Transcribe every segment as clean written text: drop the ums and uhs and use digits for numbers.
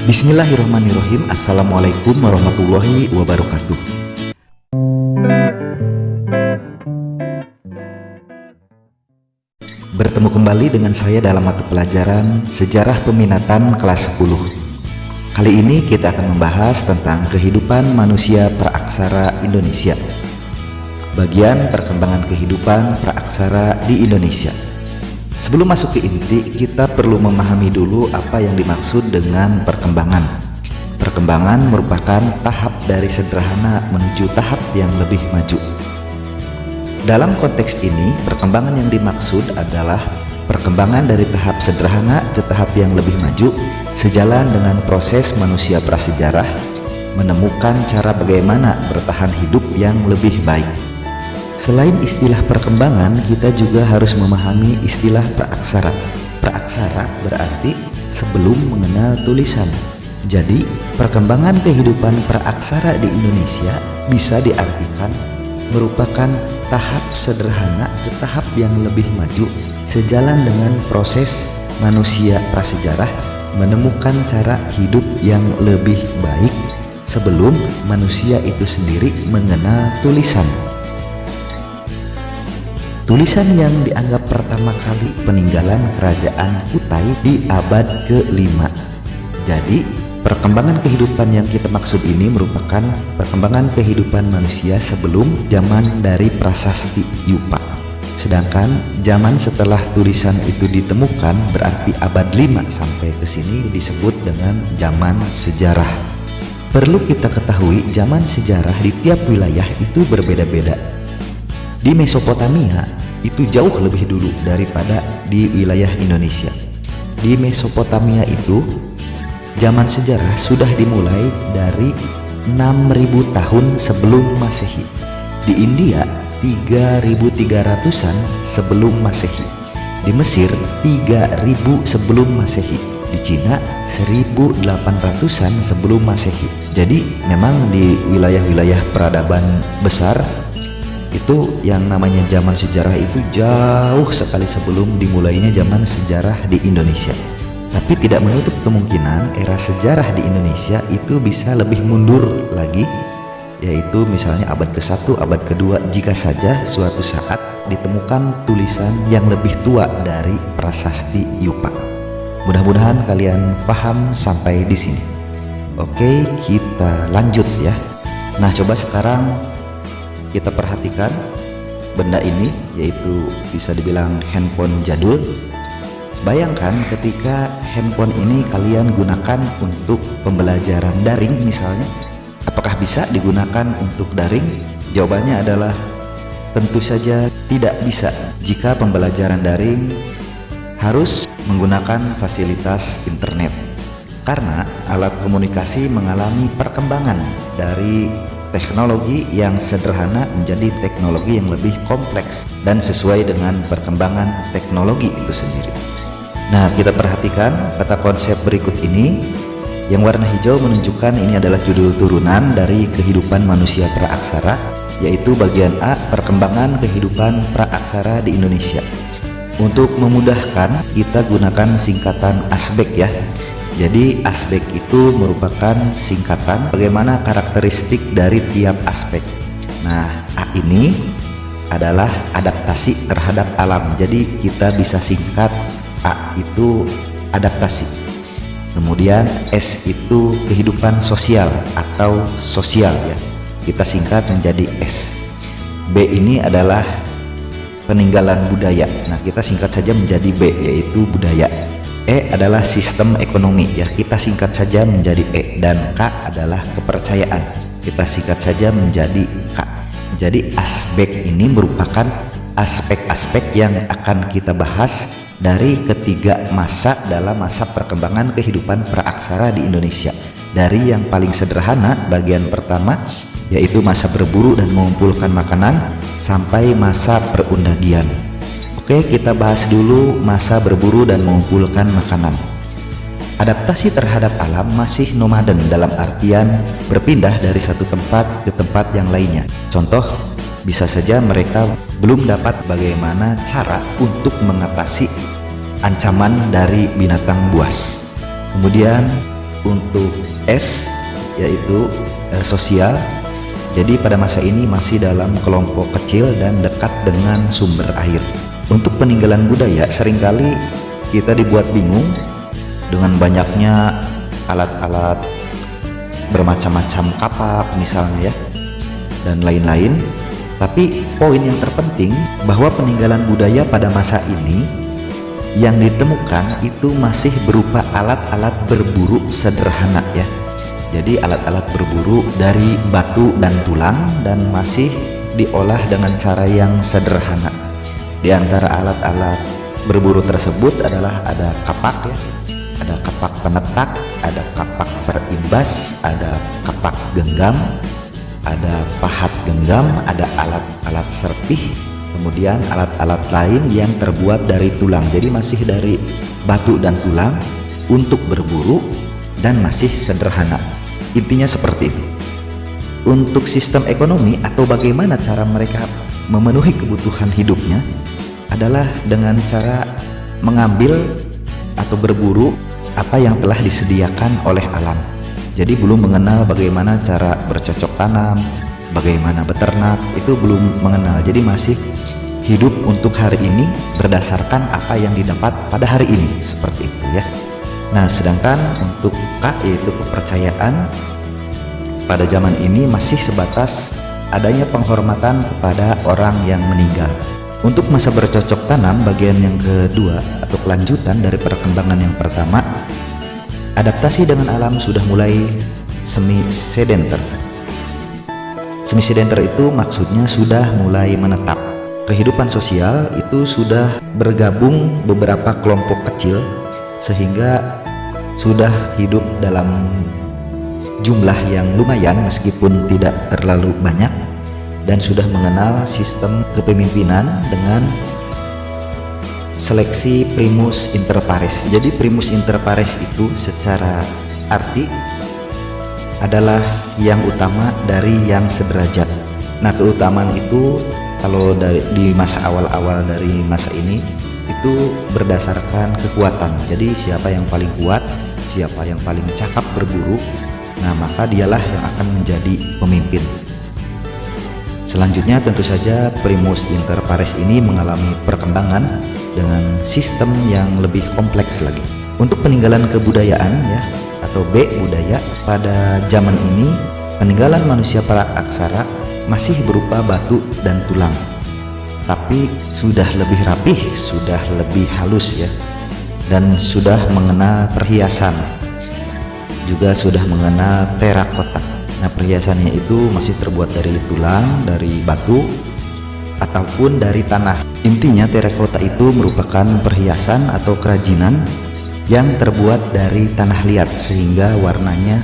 Bismillahirrahmanirrahim. Assalamualaikum warahmatullahi wabarakatuh. Bertemu kembali dengan saya dalam mata pelajaran Sejarah Peminatan kelas 10. Kali ini kita akan membahas tentang kehidupan manusia praaksara Indonesia. Bagian perkembangan kehidupan praaksara di Indonesia. Sebelum masuk ke inti, kita perlu memahami dulu apa yang dimaksud dengan perkembangan. Perkembangan merupakan tahap dari sederhana menuju tahap yang lebih maju. Dalam konteks ini, perkembangan yang dimaksud adalah perkembangan dari tahap sederhana ke tahap yang lebih maju, sejalan dengan proses manusia prasejarah menemukan cara bagaimana bertahan hidup yang lebih baik. Selain istilah perkembangan, kita juga harus memahami istilah praaksara. Praaksara berarti sebelum mengenal tulisan. Jadi, perkembangan kehidupan praaksara di Indonesia bisa diartikan merupakan tahap sederhana ke tahap yang lebih maju, sejalan dengan proses manusia prasejarah menemukan cara hidup yang lebih baik sebelum manusia itu sendiri mengenal tulisan. Tulisan yang dianggap pertama kali peninggalan kerajaan Kutai di abad ke-5. Jadi, perkembangan kehidupan yang kita maksud ini merupakan perkembangan kehidupan manusia sebelum zaman dari prasasti Yupa. Sedangkan zaman setelah tulisan itu ditemukan berarti abad 5 sampai ke sini disebut dengan zaman sejarah. Perlu kita ketahui zaman sejarah di tiap wilayah itu berbeda-beda. Di Mesopotamia itu jauh lebih dulu daripada di wilayah Indonesia. Di Mesopotamia itu zaman sejarah sudah dimulai dari 6.000 tahun sebelum Masehi. Di India 3.300-an sebelum Masehi. Di Mesir 3.000 sebelum Masehi. Di Cina 1.800-an sebelum Masehi. Jadi memang di wilayah-wilayah peradaban besar itu yang namanya zaman sejarah itu jauh sekali sebelum dimulainya zaman sejarah di Indonesia. Tapi tidak menutup kemungkinan era sejarah di Indonesia itu bisa lebih mundur lagi, yaitu misalnya abad ke-1, abad ke-2 jika saja suatu saat ditemukan tulisan yang lebih tua dari prasasti Yupa. Mudah-mudahan kalian paham sampai di sini. Oke, kita lanjut ya. Nah, coba sekarang kita perhatikan benda ini, yaitu bisa dibilang handphone jadul. Bayangkan ketika handphone ini kalian gunakan untuk pembelajaran daring misalnya, apakah bisa digunakan untuk daring? Jawabannya adalah tentu saja tidak bisa jika pembelajaran daring harus menggunakan fasilitas internet, karena alat komunikasi mengalami perkembangan dari teknologi yang sederhana menjadi teknologi yang lebih kompleks dan sesuai dengan perkembangan teknologi itu sendiri. Nah, kita perhatikan kata konsep berikut ini. Yang warna hijau menunjukkan ini adalah judul turunan dari kehidupan manusia praaksara, yaitu bagian A, perkembangan kehidupan praaksara di Indonesia. Untuk memudahkan, kita gunakan singkatan ASBEK ya. Jadi ASBEK itu merupakan singkatan bagaimana karakteristik dari tiap aspek. Nah, A ini adalah adaptasi terhadap alam. Jadi kita bisa singkat A itu adaptasi. Kemudian S itu kehidupan sosial atau sosial ya. Kita singkat menjadi S. B ini adalah peninggalan budaya. Nah, kita singkat saja menjadi B, yaitu budaya. E adalah sistem ekonomi ya, kita singkat saja menjadi E. Dan K adalah kepercayaan, kita singkat saja menjadi K. Jadi aspek ini merupakan aspek-aspek yang akan kita bahas dari ketiga masa dalam masa perkembangan kehidupan praaksara di Indonesia. Dari yang paling sederhana, bagian pertama, yaitu masa berburu dan mengumpulkan makanan, sampai masa perundagian. Oke, kita bahas dulu masa berburu dan mengumpulkan makanan. Adaptasi terhadap alam masih nomaden, dalam artian berpindah dari satu tempat ke tempat yang lainnya. Contoh, bisa saja mereka belum dapat bagaimana cara untuk mengatasi ancaman dari binatang buas. Kemudian untuk S yaitu sosial. Jadi pada masa ini masih dalam kelompok kecil dan dekat dengan sumber air. Untuk peninggalan budaya seringkali kita dibuat bingung dengan banyaknya alat-alat bermacam-macam, kapak misalnya ya, dan lain-lain. Tapi poin yang terpenting bahwa peninggalan budaya pada masa ini yang ditemukan itu masih berupa alat-alat berburu sederhana ya. Jadi alat-alat berburu dari batu dan tulang dan masih diolah dengan cara yang sederhana. Di antara alat-alat berburu tersebut adalah ada kapak ya, ada kapak penetak, ada kapak perimbas, ada kapak genggam, ada pahat genggam, ada alat-alat serpih, kemudian alat-alat lain yang terbuat dari tulang. Jadi masih dari batu dan tulang untuk berburu dan masih sederhana. Intinya seperti itu. Untuk sistem ekonomi atau bagaimana cara mereka memenuhi kebutuhan hidupnya adalah dengan cara mengambil atau berburu apa yang telah disediakan oleh alam. Jadi belum mengenal bagaimana cara bercocok tanam, bagaimana beternak, itu belum mengenal. Jadi masih hidup untuk hari ini berdasarkan apa yang didapat pada hari ini, seperti itu ya. Nah, sedangkan untuk K yaitu kepercayaan, pada zaman ini masih sebatas adanya penghormatan kepada orang yang meninggal. Untuk masa bercocok tanam bagian yang kedua atau kelanjutan dari perkembangan yang pertama, adaptasi dengan alam sudah mulai semi-sedenter. Semi-sedenter itu maksudnya sudah mulai menetap. Kehidupan sosial itu sudah bergabung beberapa kelompok kecil sehingga sudah hidup dalam jumlah yang lumayan meskipun tidak terlalu banyak, dan sudah mengenal sistem kepemimpinan dengan seleksi primus inter pares. Jadi primus inter pares itu secara arti adalah yang utama dari yang sederajat. Nah, keutamaan itu kalau di masa awal-awal dari masa ini itu berdasarkan kekuatan. Jadi siapa yang paling kuat, siapa yang paling cakap berburu, nah maka dialah yang akan menjadi pemimpin. Selanjutnya tentu saja primus inter pares ini mengalami perkembangan dengan sistem yang lebih kompleks lagi. Untuk peninggalan kebudayaan ya atau B budaya, pada zaman ini peninggalan manusia praaksara masih berupa batu dan tulang, tapi sudah lebih rapih, sudah lebih halus ya, dan sudah mengenal perhiasan, juga sudah mengenal terakota. Nah, perhiasannya itu masih terbuat dari tulang, dari batu, ataupun dari tanah. Intinya terakota itu merupakan perhiasan atau kerajinan yang terbuat dari tanah liat sehingga warnanya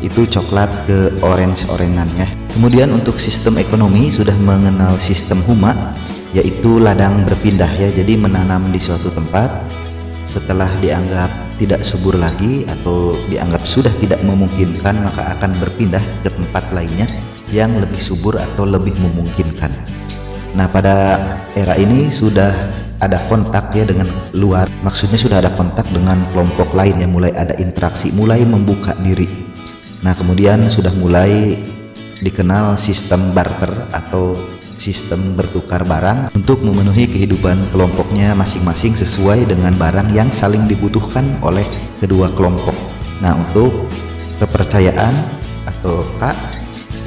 itu coklat ke orange-orangannya. Kemudian untuk sistem ekonomi sudah mengenal sistem huma, yaitu ladang berpindah ya. Jadi menanam di suatu tempat, setelah dianggap tidak subur lagi atau dianggap sudah tidak memungkinkan, maka akan berpindah ke tempat lainnya yang lebih subur atau lebih memungkinkan. Nah, pada era ini sudah ada kontak ya dengan luar, maksudnya sudah ada kontak dengan kelompok lain yang mulai ada interaksi, mulai membuka diri. Nah, kemudian sudah mulai dikenal sistem barter atau sistem bertukar barang untuk memenuhi kehidupan kelompoknya masing-masing sesuai dengan barang yang saling dibutuhkan oleh kedua kelompok. Nah, untuk kepercayaan atau K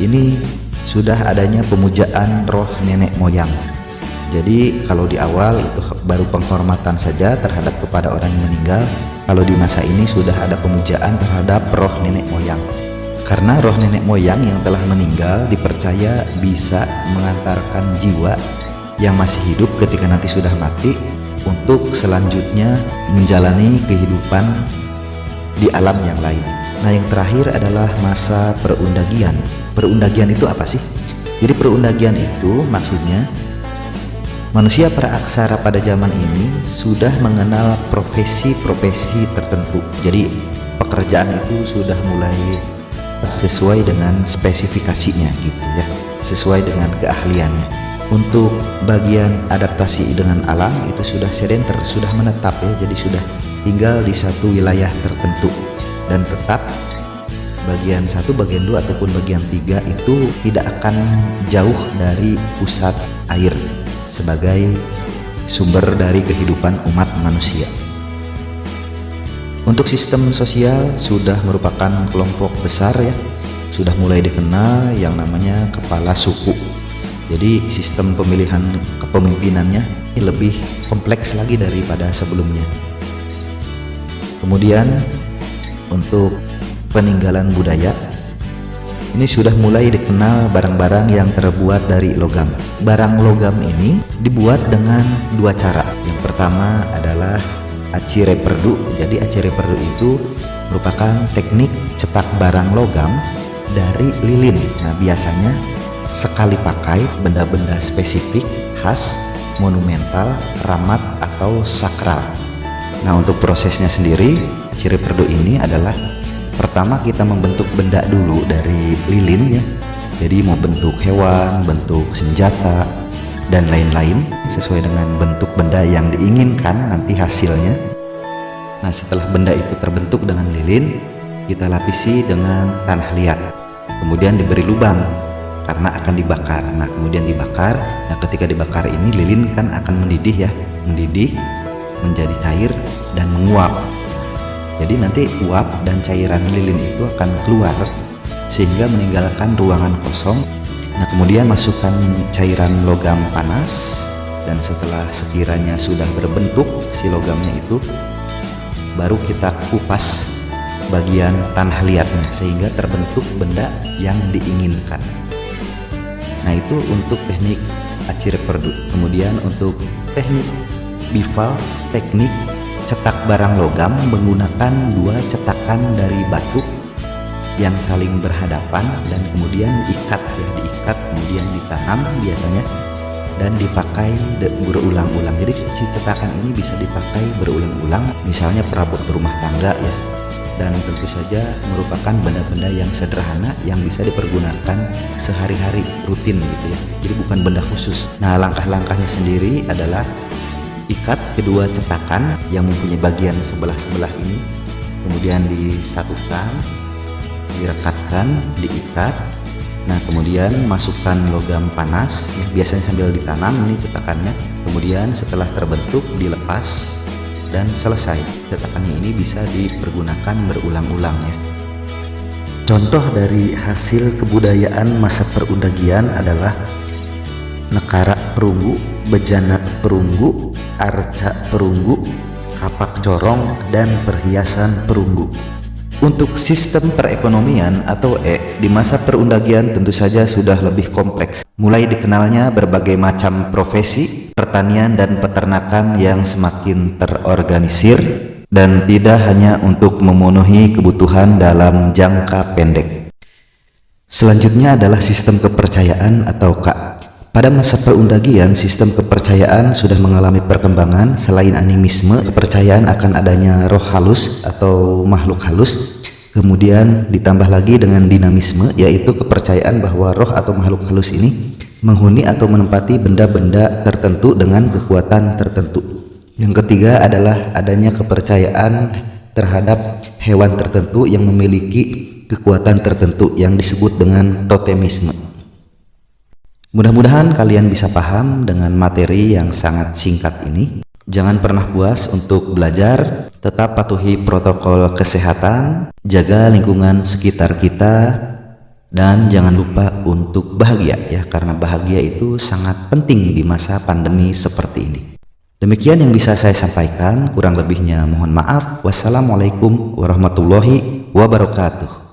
ini sudah adanya pemujaan roh nenek moyang. Jadi kalau di awal itu baru penghormatan saja terhadap kepada orang yang meninggal, kalau di masa ini sudah ada pemujaan terhadap roh nenek moyang. Karena roh nenek moyang yang telah meninggal dipercaya bisa mengantarkan jiwa yang masih hidup ketika nanti sudah mati untuk selanjutnya menjalani kehidupan di alam yang lain. Nah, yang terakhir adalah masa perundagian. Perundagian itu apa sih? Jadi perundagian itu maksudnya manusia praaksara pada zaman ini sudah mengenal profesi-profesi tertentu. Jadi pekerjaan itu sudah mulai sesuai dengan spesifikasinya gitu ya, sesuai dengan keahliannya. Untuk bagian adaptasi dengan alam itu sudah sedenter, sudah menetap ya, jadi sudah tinggal di satu wilayah tertentu dan tetap bagian 1, bagian 2 ataupun bagian 3 itu tidak akan jauh dari pusat air sebagai sumber dari kehidupan umat manusia. Untuk sistem sosial sudah merupakan kelompok besar ya, sudah mulai dikenal yang namanya kepala suku. Jadi sistem pemilihan kepemimpinannya lebih kompleks lagi daripada sebelumnya. Kemudian untuk peninggalan budaya, ini sudah mulai dikenal barang-barang yang terbuat dari logam. Barang logam ini dibuat dengan 2 cara. Yang pertama adalah acire perdu. Jadi acire perdu itu merupakan teknik cetak barang logam dari lilin. Nah, biasanya sekali pakai benda-benda spesifik, khas, monumental, ramat, atau sakral. Nah, untuk prosesnya sendiri, acire perdu ini adalah pertama kita membentuk benda dulu dari lilin ya. Jadi mau bentuk hewan, bentuk senjata, dan lain-lain sesuai dengan bentuk benda yang diinginkan nanti hasilnya. Nah, setelah benda itu terbentuk dengan lilin, kita lapisi dengan tanah liat, kemudian diberi lubang karena akan dibakar. Nah, kemudian dibakar. Nah, ketika dibakar ini lilin kan akan mendidih ya, mendidih menjadi cair dan menguap. Jadi nanti uap dan cairan lilin itu akan keluar sehingga meninggalkan ruangan kosong. Nah, kemudian masukkan cairan logam panas, dan setelah sekiranya sudah berbentuk si logamnya itu, baru kita kupas bagian tanah liatnya sehingga terbentuk benda yang diinginkan. Nah, itu untuk teknik acire perdu. Kemudian untuk teknik bival, teknik cetak barang logam menggunakan 2 cetakan dari batu yang saling berhadapan dan kemudian diikat ya, diikat kemudian ditanam biasanya dan dipakai berulang-ulang. Jadi si cetakan ini bisa dipakai berulang-ulang, misalnya perabot rumah tangga ya, dan tentu saja merupakan benda-benda yang sederhana yang bisa dipergunakan sehari-hari rutin gitu ya. Jadi bukan benda khusus. Nah, langkah-langkahnya sendiri adalah ikat kedua cetakan yang mempunyai bagian sebelah-sebelah ini, kemudian disatukan, direkatkan, diikat. Nah, kemudian masukkan logam panas ya, biasanya sambil ditanam ini cetakannya. Kemudian setelah terbentuk dilepas dan selesai. Cetakannya ini bisa dipergunakan berulang-ulang ya. Contoh dari hasil kebudayaan masa perundagian adalah nekara perunggu, bejana perunggu, arca perunggu, kapak corong, dan perhiasan perunggu. Untuk sistem perekonomian atau di masa perundagian tentu saja sudah lebih kompleks. Mulai dikenalnya berbagai macam profesi, pertanian dan peternakan yang semakin terorganisir dan tidak hanya untuk memenuhi kebutuhan dalam jangka pendek. Selanjutnya adalah sistem kepercayaan atau Pada masa perundagian, sistem kepercayaan sudah mengalami perkembangan. Selain animisme, kepercayaan akan adanya roh halus atau makhluk halus. Kemudian ditambah lagi dengan dinamisme, yaitu kepercayaan bahwa roh atau makhluk halus ini menghuni atau menempati benda-benda tertentu dengan kekuatan tertentu. Yang ketiga adalah adanya kepercayaan terhadap hewan tertentu yang memiliki kekuatan tertentu yang disebut dengan totemisme. Mudah-mudahan kalian bisa paham dengan materi yang sangat singkat ini. Jangan pernah puas untuk belajar, tetap patuhi protokol kesehatan, jaga lingkungan sekitar kita, dan jangan lupa untuk bahagia ya, karena bahagia itu sangat penting di masa pandemi seperti ini. Demikian yang bisa saya sampaikan, kurang lebihnya mohon maaf. Wassalamualaikum warahmatullahi wabarakatuh.